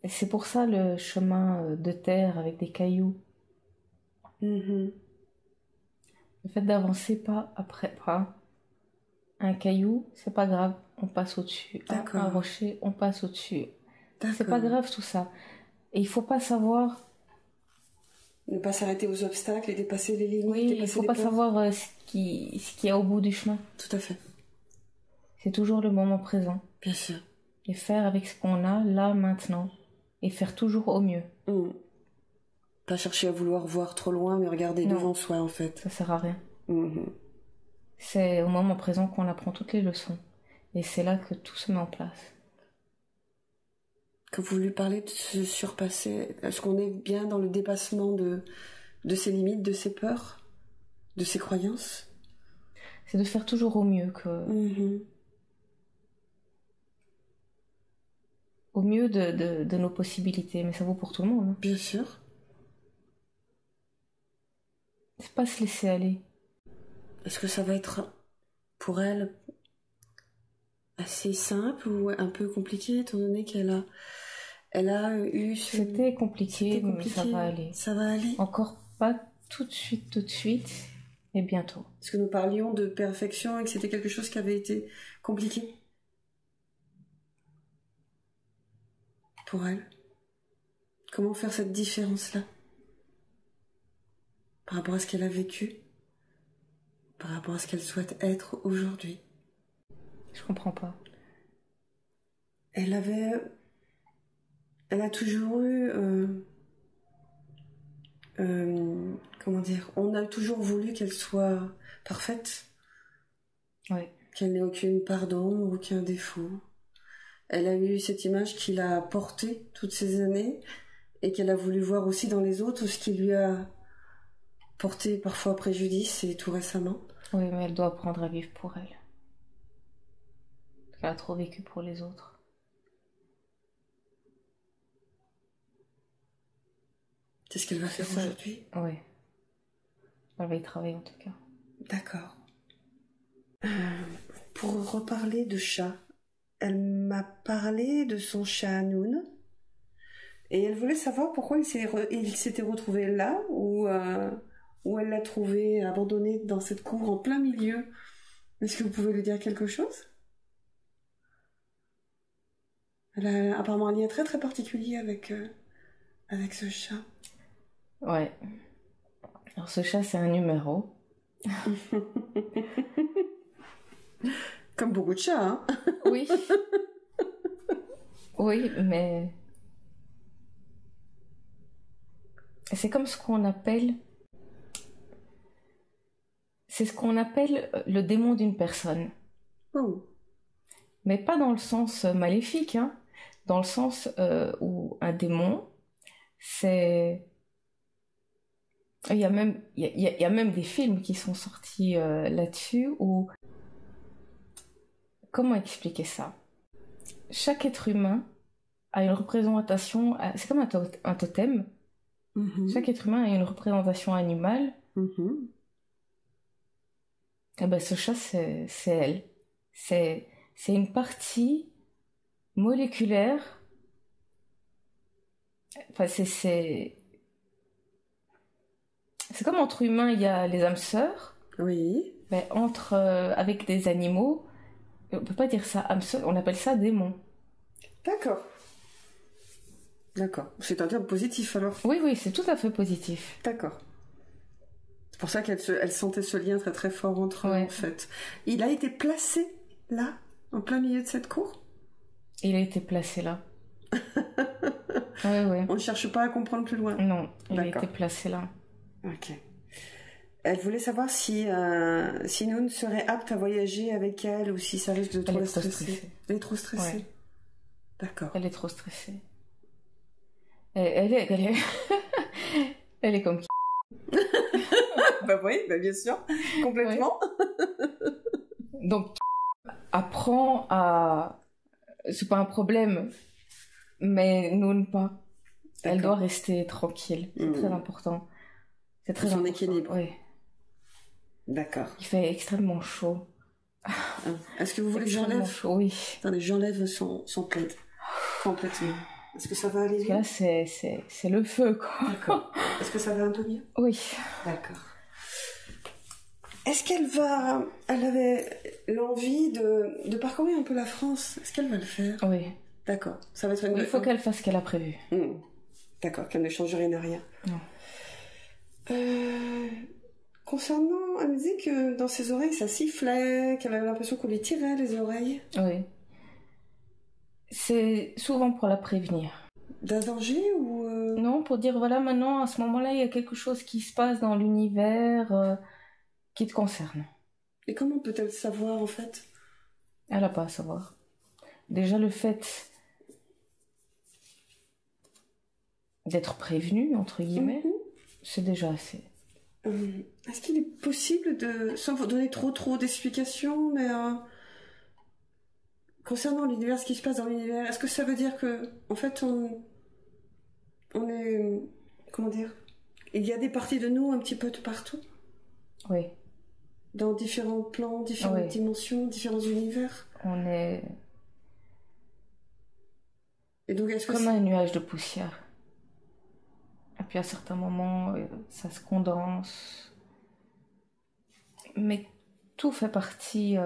Et c'est pour ça le chemin de terre avec des cailloux. Le fait d'avancer pas après pas. Un caillou, c'est pas grave, on passe au-dessus. Un rocher, on passe au-dessus. C'est pas grave tout ça. Et il faut pas savoir... Ne pas s'arrêter aux obstacles et dépasser les limites. Oui, il faut pas savoir ce qu'il y a au bout du chemin. Tout à fait. C'est toujours le moment présent. Bien sûr. Et faire avec ce qu'on a, là, maintenant. Et faire toujours au mieux. Pas chercher à vouloir voir trop loin, mais regarder devant soi, en fait. Ça sert à rien. C'est au moment présent qu'on apprend toutes les leçons. Et c'est là que tout se met en place. Quand vous lui parlez de se surpasser, est-ce qu'on est bien dans le dépassement de ses limites, de ses peurs, de ses croyances? C'est de faire toujours au mieux que... Au mieux de nos possibilités. Mais ça vaut pour tout le monde. Hein. Bien sûr. C'est pas se laisser aller. Est-ce que ça va être, pour elle, assez simple ou un peu compliqué, étant donné qu'elle a eu... C'était compliqué, mais ça va aller. Ça va aller. Encore pas tout de suite, mais bientôt. Est-ce que nous parlions de perfection et que c'était quelque chose qui avait été compliqué pour elle? Comment faire cette différence-là par rapport à ce qu'elle a vécu, par rapport à ce qu'elle souhaite être aujourd'hui? Je comprends pas. Elle a toujours eu... comment dire? On a toujours voulu qu'elle soit parfaite. Oui. Qu'elle n'ait aucune part d'ombre, aucun défaut. Elle a eu cette image qui l'a portée toutes ces années et qu'elle a voulu voir aussi dans les autres, ce qui lui a porté parfois préjudice et tout récemment. Oui, mais elle doit apprendre à vivre pour elle. Parce qu'elle a trop vécu pour les autres. C'est ce qu'elle va faire aujourd'hui? Oui. Elle va y travailler en tout cas. D'accord. Pour reparler de chat, elle m'a parlé de son chat Hanoun et elle voulait savoir pourquoi il s'était retrouvé là où elle l'a trouvé abandonné dans cette cour en plein milieu. Est-ce que vous pouvez lui dire quelque chose? Elle a apparemment un lien très très particulier avec ce chat. Ouais. Alors ce chat, c'est un numéro. Comme beaucoup de chats, hein? Oui. Oui, mais... C'est comme ce qu'on appelle... C'est ce qu'on appelle le démon d'une personne. Oh. Mais pas dans le sens maléfique, hein. Dans le sens où un démon, c'est... Il y a même des films qui sont sortis là-dessus où... Comment expliquer ça? Chaque être humain a une représentation... C'est comme un totem. Chaque être humain a une représentation animale. Et ben, ce chat, c'est elle. C'est une partie moléculaire. Enfin, c'est comme entre humains, il y a les âmes sœurs. Oui. Mais avec des animaux, on peut pas dire ça âme sœur, on appelle ça démon. D'accord. D'accord. C'est un terme positif alors. Oui, c'est tout à fait positif. D'accord. C'est pour ça qu'elle sentait ce lien très très fort entre eux, en fait. Il a été placé là? En plein milieu de cette cour? Il a été placé là. Ouais. On ne cherche pas à comprendre plus loin? Non, il a été placé là. Ok. Elle voulait savoir si Noun serait apte à voyager avec elle ou si ça risque de trop la stresser. Elle est trop stressée. Ouais. D'accord. Elle est trop stressée. Elle est... Elle est comme qui. Bah oui, bah bien sûr, complètement. Ouais. Donc, apprends à... C'est pas un problème, mais Noun pas. Elle doit rester tranquille. C'est très important. C'est très important. Son équilibre. Oui. D'accord. Il fait extrêmement chaud. Est-ce que vous voulez que j'enlève? Oui. Attendez, j'enlève son plaid. Complètement. Est-ce que ça va aller mieux? Parce que là, c'est le feu, quoi. D'accord. Est-ce que ça va un peu mieux? Oui. D'accord. Est-ce elle avait l'envie de parcourir un peu la France? Est-ce qu'elle va le faire? Oui. D'accord. Ça va être il faut qu'elle fasse ce qu'elle a prévu. D'accord, qu'elle ne change rien à rien. Non. Concernant, elle me disait que dans ses oreilles, ça sifflait, qu'elle avait l'impression qu'on lui tirait les oreilles. Oui. C'est souvent pour la prévenir. D'un danger ou... Non, pour dire, voilà, maintenant, à ce moment-là, il y a quelque chose qui se passe dans l'univers qui te concerne. Et comment peut-elle savoir, en fait? Elle n'a pas à savoir. Déjà, le fait d'être prévenue, entre guillemets, c'est déjà assez. Est-ce qu'il est possible sans vous donner trop d'explications, mais concernant l'univers, ce qui se passe dans l'univers, est-ce que ça veut dire que, en fait, on est, comment dire, il y a des parties de nous un petit peu de partout? Oui. Dans différents plans, différentes dimensions, différents univers? On est... Et donc, est-ce que comme un nuage de poussière. Et puis à certains moments, ça se condense. Mais tout fait partie...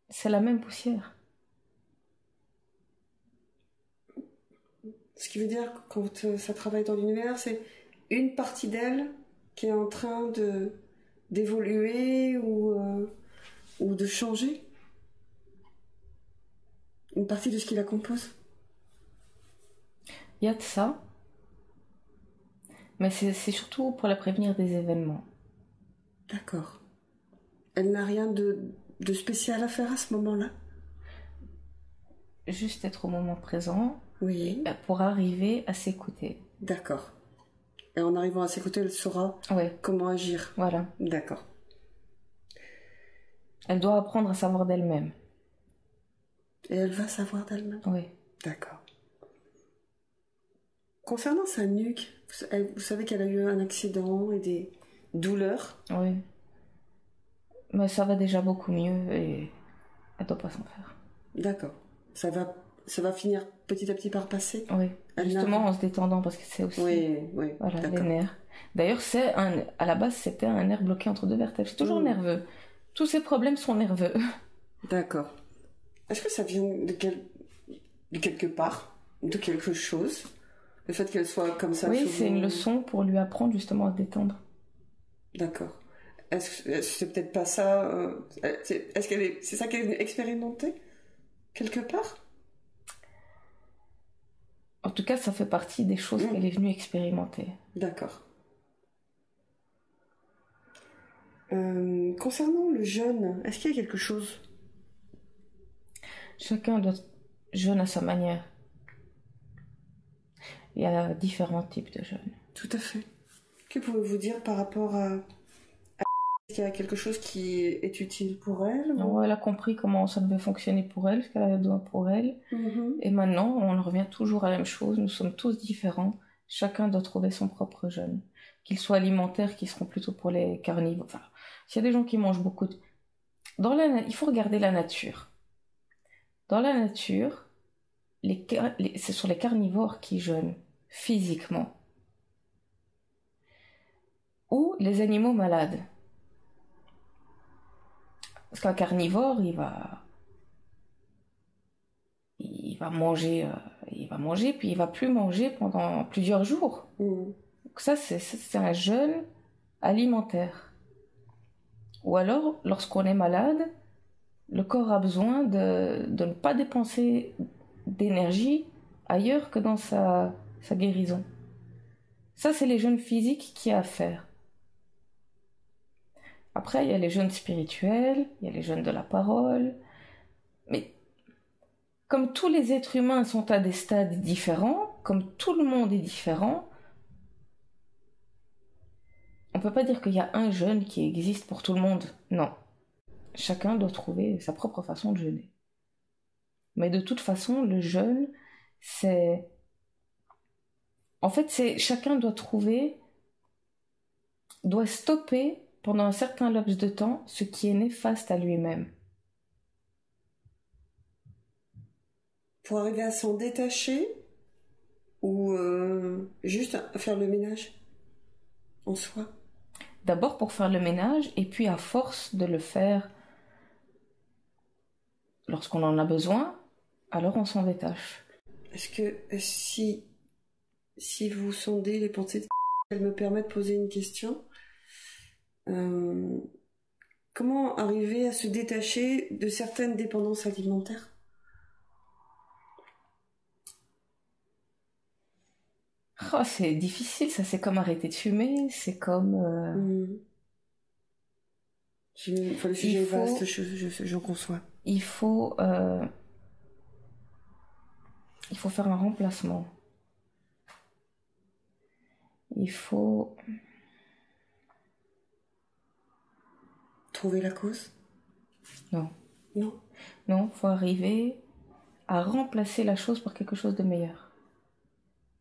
C'est la même poussière. Ce qui veut dire que quand ça travaille dans l'univers, c'est une partie d'elle qui est en train d'évoluer ou de changer. Une partie de ce qui la compose. Il y a de ça. Mais c'est surtout pour la prévenir des événements. D'accord. Elle n'a rien de spécial à faire à ce moment-là? Juste être au moment présent. Oui. Pour arriver à s'écouter. D'accord. Et en arrivant à s'écouter, elle saura comment agir. Voilà. D'accord. Elle doit apprendre à savoir d'elle-même. Et elle va savoir d'elle-même? Oui. D'accord. Concernant sa nuque, vous savez qu'elle a eu un accident et des douleurs? Oui. Mais ça va déjà beaucoup mieux et elle doit pas s'en faire. D'accord. Ça va finir petit à petit par passer? Oui. Justement en se détendant parce que c'est aussi... Oui. Voilà, les nerfs. D'ailleurs, à la base, c'était un nerf bloqué entre deux vertèbres. C'est toujours nerveux. Tous ces problèmes sont nerveux. D'accord. Est-ce que ça vient de quelque part? De quelque chose? Le fait qu'elle soit comme ça? Oui, c'est une leçon pour lui apprendre justement à se détendre. D'accord. Est-ce que c'est peut-être pas ça? C'est ça qu'elle a expérimenté quelque part? En tout cas, ça fait partie des choses qu'elle est venue expérimenter. D'accord. Concernant le jeûne, est-ce qu'il y a quelque chose? Chacun doit jeûne à sa manière. Il y a différents types de jeûne. Tout à fait. Que pouvez-vous dire par rapport à... Est-ce qu'il y a quelque chose qui est utile pour elle? Non, elle a compris comment ça devait fonctionner pour elle, ce qu'elle avait besoin pour elle. Et maintenant, on en revient toujours à la même chose. Nous sommes tous différents. Chacun doit trouver son propre jeûne. Qu'ils soient alimentaires, qui seront plutôt pour les carnivores. Enfin, s'il y a des gens qui mangent beaucoup de... il faut regarder la nature. Dans la nature, ce sont les carnivores qui jeûnent physiquement. Ou les animaux malades. Parce qu'un carnivore, il va manger, puis il va plus manger pendant plusieurs jours. Donc ça, c'est un jeûne alimentaire. Ou alors, lorsqu'on est malade, le corps a besoin de ne pas dépenser d'énergie ailleurs que dans sa guérison. Ça, c'est les jeûnes physiques qu'il y a à faire. Après, il y a les jeûnes spirituels, il y a les jeûnes de la parole. Mais comme tous les êtres humains sont à des stades différents, comme tout le monde est différent, on ne peut pas dire qu'il y a un jeûne qui existe pour tout le monde. Non. Chacun doit trouver sa propre façon de jeûner. Mais de toute façon, le jeûne, c'est... En fait, chacun doit stopper pendant un certain laps de temps ce qui est néfaste à lui-même. Pour arriver à s'en détacher ou juste à faire le ménage en soi? D'abord pour faire le ménage, et puis à force de le faire lorsqu'on en a besoin, alors on s'en détache. Est-ce que si vous sondez les pensées, elle me permet de poser une question. Comment arriver à se détacher de certaines dépendances alimentaires? Oh, c'est difficile, ça, c'est comme arrêter de fumer, c'est comme... Le sujet est vaste, j'en conçois. Il faut faire un remplacement. Il faut... Trouver la cause? Non. Non? Non, il faut arriver à remplacer la chose par quelque chose de meilleur.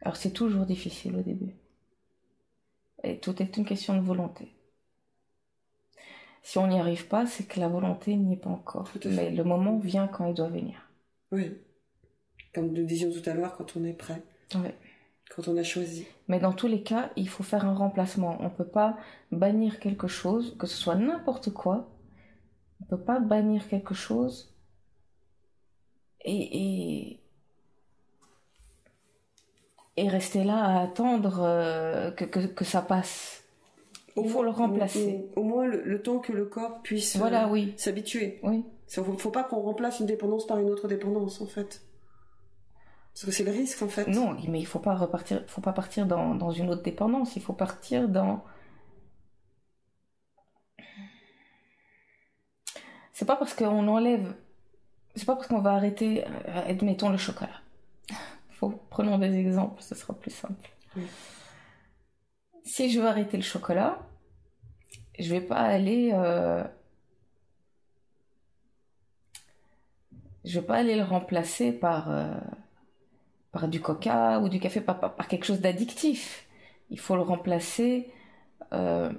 Alors c'est toujours difficile au début. Et tout est une question de volonté. Si on n'y arrive pas, c'est que la volonté n'y est pas encore. Mais le moment vient quand il doit venir. Oui. Comme nous disions tout à l'heure, quand on est prêt. Oui. Quand on a choisi. Mais dans tous les cas, il faut faire un remplacement. On ne peut pas bannir quelque chose, que ce soit n'importe quoi. On ne peut pas bannir quelque chose et rester là à attendre que ça passe. Il faut le remplacer. Au moins le temps que le corps puisse s'habituer. Oui. Il ne faut pas qu'on remplace une dépendance par une autre dépendance, en fait. Parce que c'est le risque, en fait. Non, mais il faut pas partir dans une autre dépendance. Il faut partir dans... C'est pas parce qu'on enlève... C'est pas parce qu'on va arrêter, admettons, le chocolat. Prenons des exemples, ce sera plus simple. Oui. Si je veux arrêter le chocolat, je vais pas aller... Je vais pas aller le remplacer par du coca ou du café, par quelque chose d'addictif. Il faut le remplacer par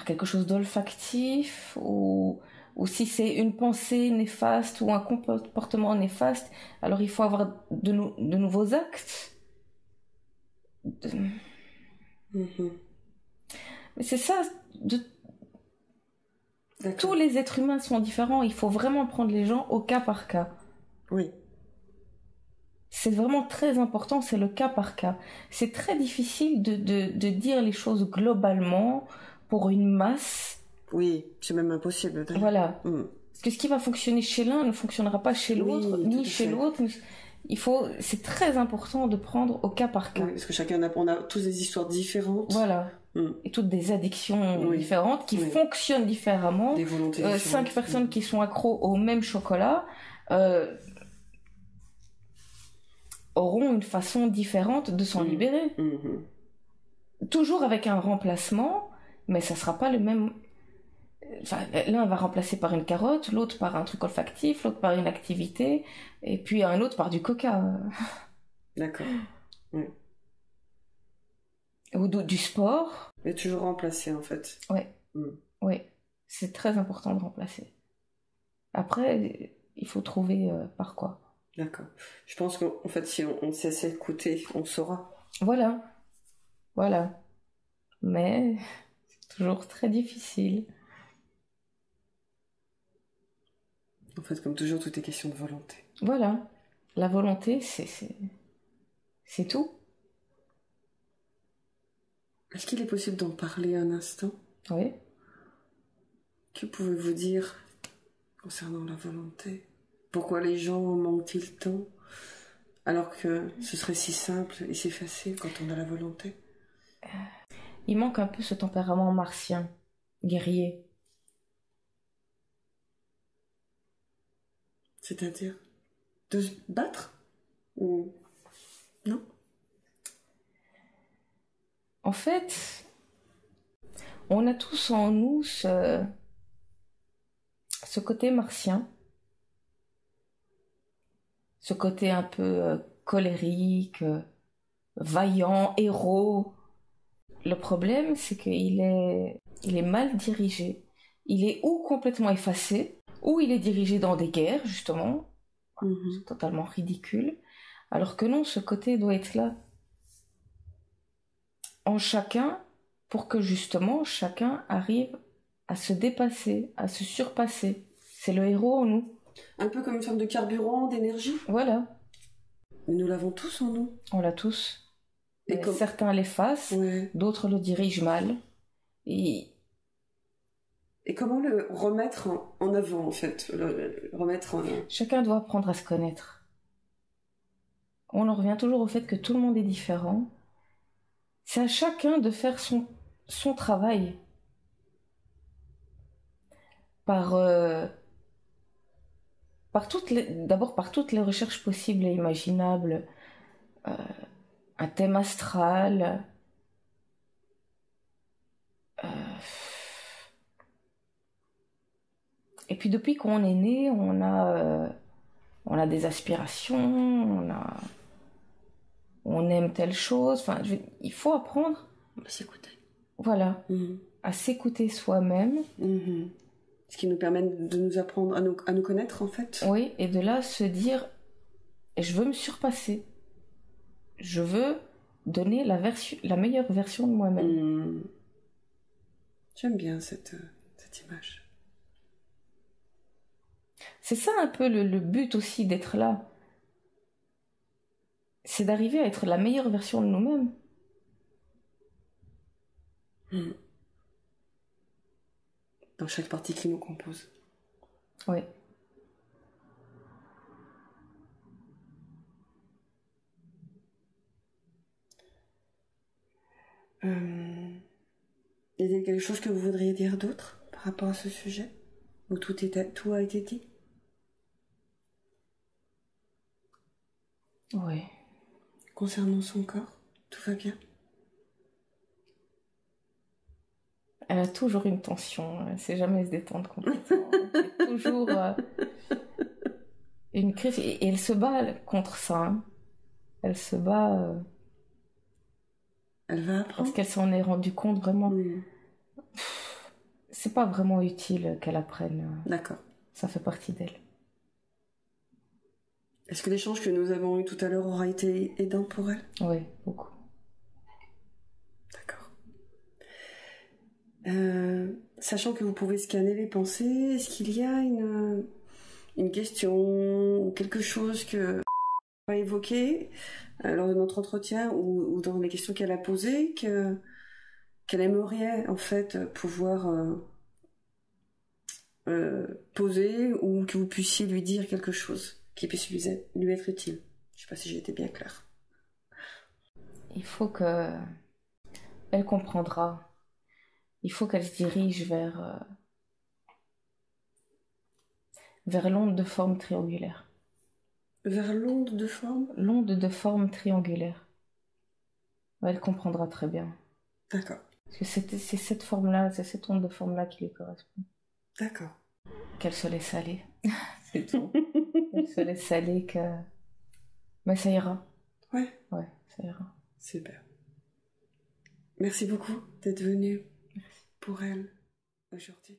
quelque chose d'olfactif, ou si c'est une pensée néfaste ou un comportement néfaste, alors il faut avoir de nouveaux actes. Mais c'est ça, tous les êtres humains sont différents, il faut vraiment prendre les gens au cas par cas. Oui. C'est vraiment très important, c'est le cas par cas. C'est très difficile de dire les choses globalement pour une masse. Oui, c'est même impossible. Voilà. Parce que ce qui va fonctionner chez l'un ne fonctionnera pas chez l'autre, ni chez l'autre. C'est très important de prendre au cas par cas. Oui, parce que on a tous des histoires différentes. Voilà. Et toutes des addictions différentes qui fonctionnent différemment. Des volontés différentes. 5 personnes qui sont accros au même chocolat auront une façon différente de s'en libérer. Toujours avec un remplacement, mais ça sera pas le même. Enfin, l'un va remplacer par une carotte, l'autre par un truc olfactif, l'autre par une activité, et puis un autre par du coca. D'accord. Oui. Ou du sport. Mais toujours remplacer, en fait. Oui. C'est très important de remplacer. Après, il faut trouver par quoi. D'accord. Je pense qu'en fait, si on sait s'écouter, on saura. Voilà. Mais c'est toujours très difficile. En fait, comme toujours, tout est question de volonté. Voilà. La volonté, c'est tout. Est-ce qu'il est possible d'en parler un instant? Oui. Que pouvez-vous dire concernant la volonté? Pourquoi les gens manquent-ils tant alors que ce serait si simple et si facile quand on a la volonté? Il manque un peu ce tempérament martien, guerrier. C'est-à-dire de se battre? Ou non? En fait, on a tous en nous ce côté martien, ce côté un peu colérique, vaillant, héros. Le problème, c'est qu'il est mal dirigé. Il est ou complètement effacé, ou il est dirigé dans des guerres, justement. C'est totalement ridicule. Alors que non, ce côté doit être là en chacun pour que justement chacun arrive à se dépasser, à se surpasser. C'est le héros en nous. Un peu comme une forme de carburant, d'énergie. Voilà. Mais nous l'avons tous en nous. On l'a tous. Et comme... Certains l'effacent, ouais. D'autres le dirigent mal. Et comment le remettre en avant, en fait, le remettre en... Chacun doit apprendre à se connaître. On en revient toujours au fait que tout le monde est différent. C'est à chacun de faire son travail. D'abord par toutes les recherches possibles et imaginables. Un thème astral. Et puis depuis qu'on est né, on a des aspirations, on aime telle chose. Enfin, il faut apprendre à s'écouter. Voilà, à s'écouter soi-même. Ce qui nous permet de nous apprendre à nous connaître, en fait. Oui, et de là se dire, je veux me surpasser. Je veux donner la meilleure version de moi-même. J'aime bien cette image. C'est ça un peu le but aussi d'être là. C'est d'arriver à être la meilleure version de nous-mêmes. Dans chaque partie qui nous compose. Oui. Y a-t-il quelque chose que vous voudriez dire d'autre par rapport à ce sujet? Ou tout a été dit? Oui. Concernant son corps, tout va bien? Elle a toujours une tension, elle ne sait jamais se détendre complètement. Il y a toujours une crise, et elle se bat contre ça. Hein. Elle se bat. Elle va apprendre. Parce qu'elle s'en est rendue compte vraiment. C'est pas vraiment utile qu'elle apprenne. D'accord. Ça fait partie d'elle. Est-ce que l'échange que nous avons eu tout à l'heure aura été aidant pour elle? Oui, beaucoup. D'accord. Sachant que vous pouvez scanner les pensées, est-ce qu'il y a une question ou quelque chose que a évoqué lors de notre entretien ou dans les questions qu'elle a posées qu'elle aimerait en fait pouvoir poser, ou que vous puissiez lui dire quelque chose qui puisse lui être utile? Je sais pas si j'ai été bien claire. Il faut que elle comprendra. Il faut qu'elle se dirige vers l'onde de forme triangulaire. Vers l'onde de forme? L'onde de forme triangulaire. Elle comprendra très bien. D'accord. Parce que c'est cette forme-là, c'est cette onde de forme-là qui lui correspond. D'accord. Qu'elle se laisse aller. C'est tout. Qu'elle se laisse aller, mais ça ira. Ouais. Ouais, ça ira. Super. Merci beaucoup d'être venu pour elle aujourd'hui.